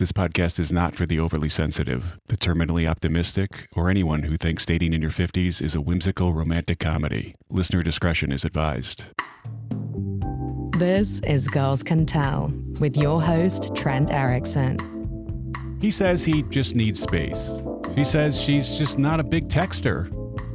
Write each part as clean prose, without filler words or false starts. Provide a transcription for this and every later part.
This podcast is not for the overly sensitive, the terminally optimistic, or anyone who thinks dating in your 50s is a whimsical romantic comedy. Listener discretion is advised. This is Girls Can Tell with your host, Trent Erickson. He says he just needs space. She says she's just not a big texter.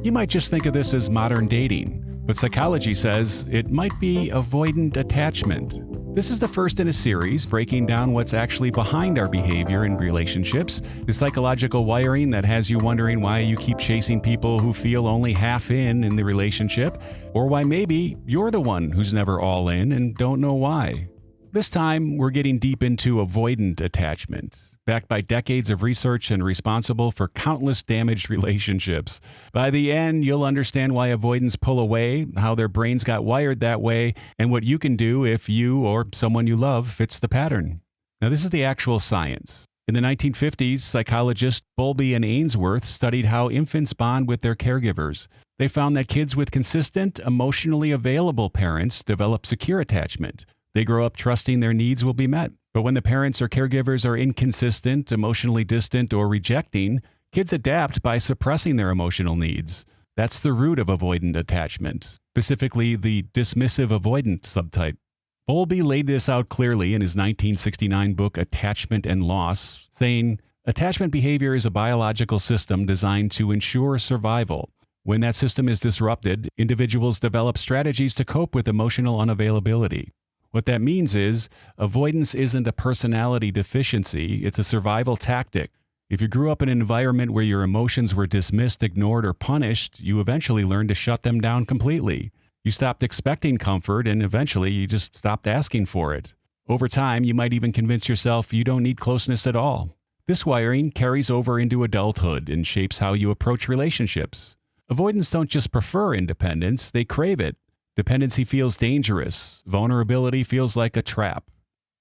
You might just think of this as modern dating, but psychology says it might be avoidant attachment. This is the first in a series breaking down what's actually behind our behavior in relationships, the psychological wiring that has you wondering why you keep chasing people who feel only half in the relationship, or why maybe you're the one who's never all in and don't know why. This time, we're getting deep into avoidant attachment, backed by decades of research and responsible for countless damaged relationships. By the end, you'll understand why avoidants pull away, how their brains got wired that way, and what you can do if you or someone you love fits the pattern. Now, this is the actual science. In the 1950s, psychologists Bowlby and Ainsworth studied how infants bond with their caregivers. They found that kids with consistent, emotionally available parents develop secure attachment. They grow up trusting their needs will be met. But when the parents or caregivers are inconsistent, emotionally distant, or rejecting, kids adapt by suppressing their emotional needs. That's the root of avoidant attachment, specifically the dismissive avoidant subtype. Bowlby laid this out clearly in his 1969 book, Attachment and Loss, saying, attachment behavior is a biological system designed to ensure survival. When that system is disrupted, individuals develop strategies to cope with emotional unavailability. What that means is avoidance isn't a personality deficiency, it's a survival tactic. If you grew up in an environment where your emotions were dismissed, ignored, or punished, you eventually learned to shut them down completely. You stopped expecting comfort, and eventually you just stopped asking for it. Over time, you might even convince yourself you don't need closeness at all. This wiring carries over into adulthood and shapes how you approach relationships. Avoidants don't just prefer independence, they crave it. Dependency feels dangerous. Vulnerability feels like a trap.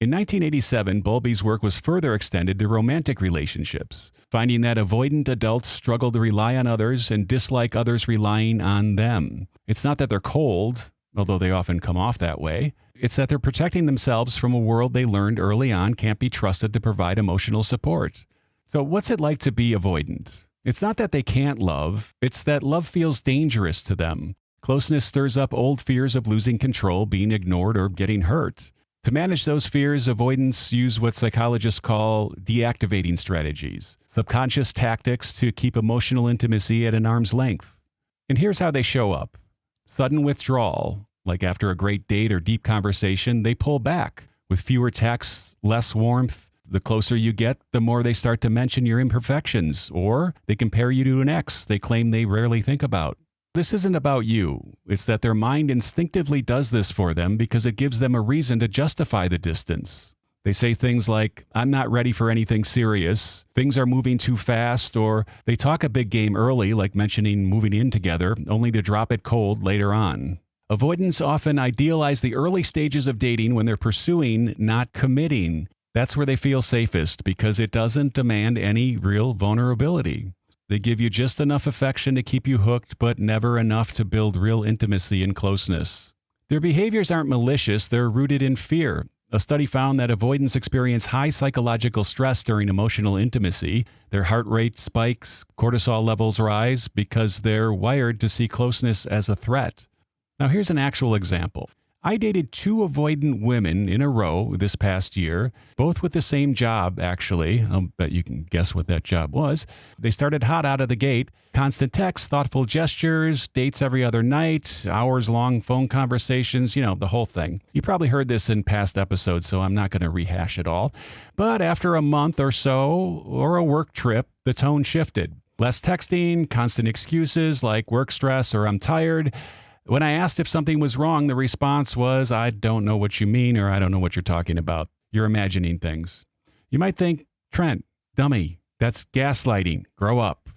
In 1987, Bowlby's work was further extended to romantic relationships, finding that avoidant adults struggle to rely on others and dislike others relying on them. It's not that they're cold, although they often come off that way. It's that they're protecting themselves from a world they learned early on can't be trusted to provide emotional support. So what's it like to be avoidant? It's not that they can't love, it's that love feels dangerous to them. Closeness stirs up old fears of losing control, being ignored, or getting hurt. To manage those fears, avoidants use what psychologists call deactivating strategies, subconscious tactics to keep emotional intimacy at an arm's length. And here's how they show up. Sudden withdrawal, like after a great date or deep conversation, they pull back. With fewer texts, less warmth, the closer you get, the more they start to mention your imperfections, or they compare you to an ex they claim they rarely think about. This isn't about you. It's that their mind instinctively does this for them because it gives them a reason to justify the distance. They say things like, I'm not ready for anything serious, things are moving too fast, or they talk a big game early, like mentioning moving in together, only to drop it cold later on. Avoidants often idealize the early stages of dating when they're pursuing, not committing. That's where they feel safest because it doesn't demand any real vulnerability. They give you just enough affection to keep you hooked, but never enough to build real intimacy and closeness. Their behaviors aren't malicious, they're rooted in fear. A study found that avoidants experience high psychological stress during emotional intimacy. Their heart rate spikes, cortisol levels rise because they're wired to see closeness as a threat. Now here's an actual example. I dated 2 avoidant women in a row this past year, both with the same job, actually. I'll bet you can guess what that job was. They started hot out of the gate. Constant texts, thoughtful gestures, dates every other night, hours-long phone conversations, the whole thing. You probably heard this in past episodes, so I'm not going to rehash it all. But after a month or so, or a work trip, the tone shifted. Less texting, constant excuses like work stress or I'm tired. When I asked if something was wrong, the response was, I don't know what you mean, or I don't know what you're talking about. You're imagining things. You might think, Trent, dummy, that's gaslighting. Grow up.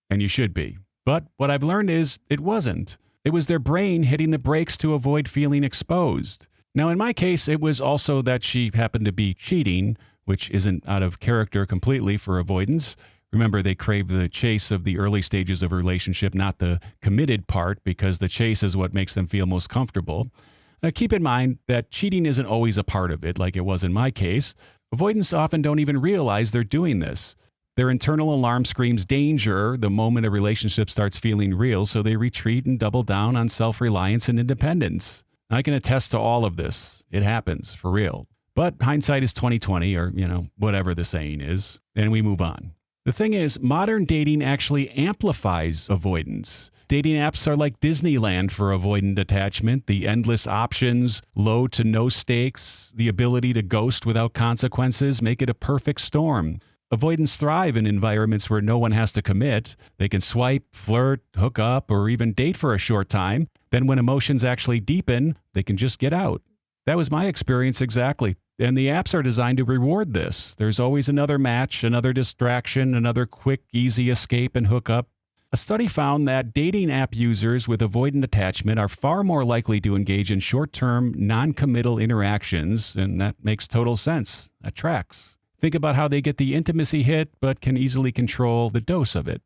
And you should be. But what I've learned is it wasn't. It was their brain hitting the brakes to avoid feeling exposed. Now, in my case, it was also that she happened to be cheating, which isn't out of character completely for avoidance. Remember, they crave the chase of the early stages of a relationship, not the committed part, because the chase is what makes them feel most comfortable. Keep in mind that cheating isn't always a part of it, like it was in my case. Avoidants often don't even realize they're doing this. Their internal alarm screams danger the moment a relationship starts feeling real, so they retreat and double down on self-reliance and independence. I can attest to all of this. It happens, for real. But hindsight is 20/20, or, whatever the saying is, and we move on. The thing is, modern dating actually amplifies avoidance. Dating apps are like Disneyland for avoidant attachment. The endless options, low to no stakes, the ability to ghost without consequences make it a perfect storm. Avoidants thrive in environments where no one has to commit. They can swipe, flirt, hook up, or even date for a short time. Then when emotions actually deepen, they can just get out. That was my experience exactly. And the apps are designed to reward this. There's always another match, another distraction, another quick, easy escape and hookup. A study found that dating app users with avoidant attachment are far more likely to engage in short-term, non-committal interactions, and that makes total sense. That tracks. Think about how they get the intimacy hit, but can easily control the dose of it.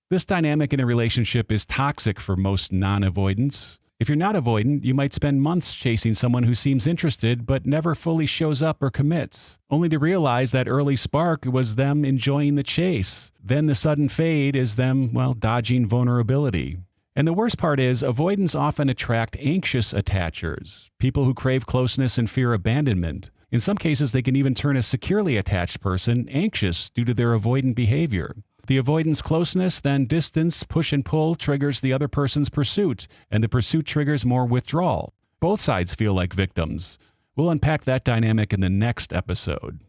This dynamic in a relationship is toxic for most non-avoidants. If you're not avoidant, you might spend months chasing someone who seems interested but never fully shows up or commits, only to realize that early spark was them enjoying the chase. Then the sudden fade is them, dodging vulnerability. And the worst part is, avoidants often attract anxious attachers, people who crave closeness and fear abandonment. In some cases, they can even turn a securely attached person anxious due to their avoidant behavior. The avoidance closeness, then distance, push and pull triggers the other person's pursuit, and the pursuit triggers more withdrawal. Both sides feel like victims. We'll unpack that dynamic in the next episode.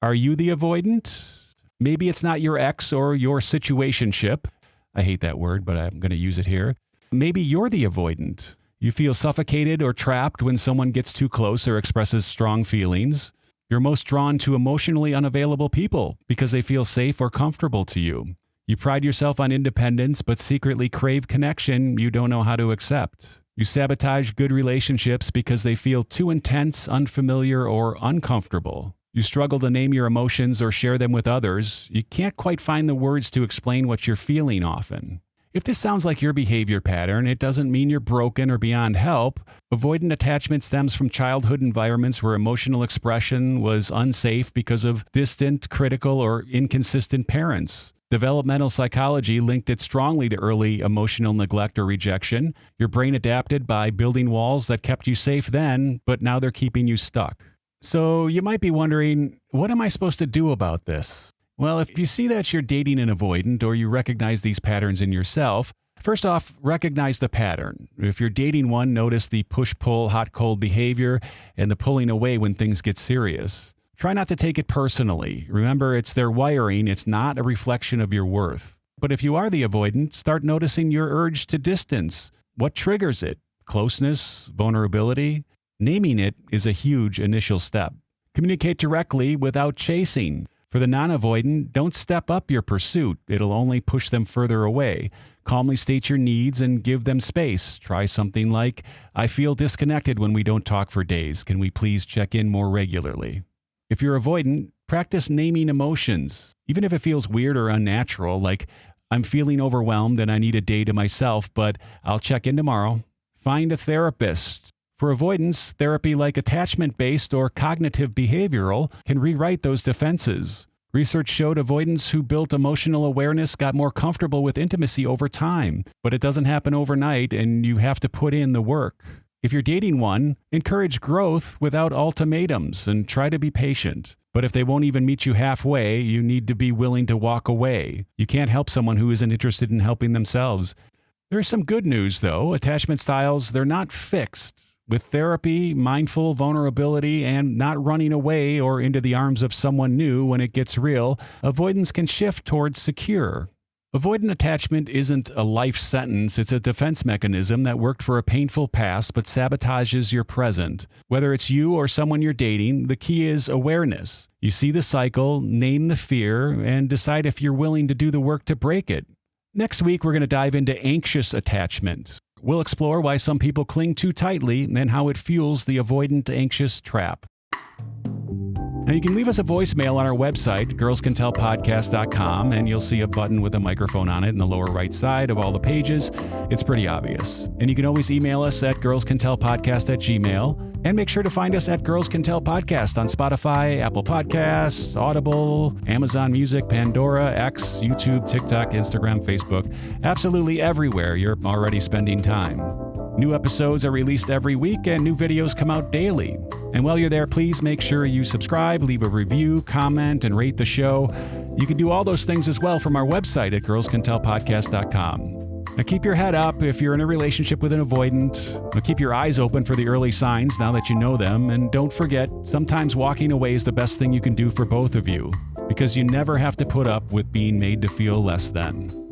Are you the avoidant? Maybe it's not your ex or your situationship. I hate that word, but I'm going to use it here. Maybe you're the avoidant. You feel suffocated or trapped when someone gets too close or expresses strong feelings. You're most drawn to emotionally unavailable people because they feel safe or comfortable to you. You pride yourself on independence, but secretly crave connection you don't know how to accept. You sabotage good relationships because they feel too intense, unfamiliar, or uncomfortable. You struggle to name your emotions or share them with others. You can't quite find the words to explain what you're feeling often. If this sounds like your behavior pattern, it doesn't mean you're broken or beyond help. Avoidant attachment stems from childhood environments where emotional expression was unsafe because of distant, critical, or inconsistent parents. Developmental psychology linked it strongly to early emotional neglect or rejection. Your brain adapted by building walls that kept you safe then, but now they're keeping you stuck. So you might be wondering, what am I supposed to do about this? Well, if you see that you're dating an avoidant or you recognize these patterns in yourself, first off, recognize the pattern. If you're dating one, notice the push-pull, hot-cold behavior and the pulling away when things get serious. Try not to take it personally. Remember, it's their wiring. It's not a reflection of your worth. But if you are the avoidant, start noticing your urge to distance. What triggers it? Closeness? Vulnerability? Naming it is a huge initial step. Communicate directly without chasing. For the non-avoidant, don't step up your pursuit. It'll only push them further away. Calmly state your needs and give them space. Try something like, I feel disconnected when we don't talk for days. Can we please check in more regularly? If you're avoidant, practice naming emotions, even if it feels weird or unnatural, like, I'm feeling overwhelmed and I need a day to myself, but I'll check in tomorrow. Find a therapist. For avoidance, therapy like attachment-based or cognitive behavioral can rewrite those defenses. Research showed avoidants who built emotional awareness got more comfortable with intimacy over time, but it doesn't happen overnight and you have to put in the work. If you're dating one, encourage growth without ultimatums and try to be patient. But if they won't even meet you halfway, you need to be willing to walk away. You can't help someone who isn't interested in helping themselves. There's some good news, though. Attachment styles, they're not fixed. With therapy, mindful vulnerability, and not running away or into the arms of someone new when it gets real, avoidance can shift towards secure. Avoidant attachment isn't a life sentence, it's a defense mechanism that worked for a painful past but sabotages your present. Whether it's you or someone you're dating, the key is awareness. You see the cycle, name the fear, and decide if you're willing to do the work to break it. Next week, we're going to dive into anxious attachment. We'll explore why some people cling too tightly and how it fuels the avoidant anxious trap. Now, you can leave us a voicemail on our website, girlscantellpodcast.com, and you'll see a button with a microphone on it in the lower right side of all the pages. It's pretty obvious. And you can always email us at girlscantellpodcast@gmail.com. And make sure to find us at Girls Can Tell Podcast on Spotify, Apple Podcasts, Audible, Amazon Music, Pandora, X, YouTube, TikTok, Instagram, Facebook. Absolutely everywhere you're already spending time. New episodes are released every week and new videos come out daily. And while you're there, please make sure you subscribe, leave a review, comment, and rate the show. You can do all those things as well from our website at girlscantellpodcast.com. Now keep your head up if you're in a relationship with an avoidant. Now keep your eyes open for the early signs now that you know them. And don't forget, sometimes walking away is the best thing you can do for both of you, because you never have to put up with being made to feel less than.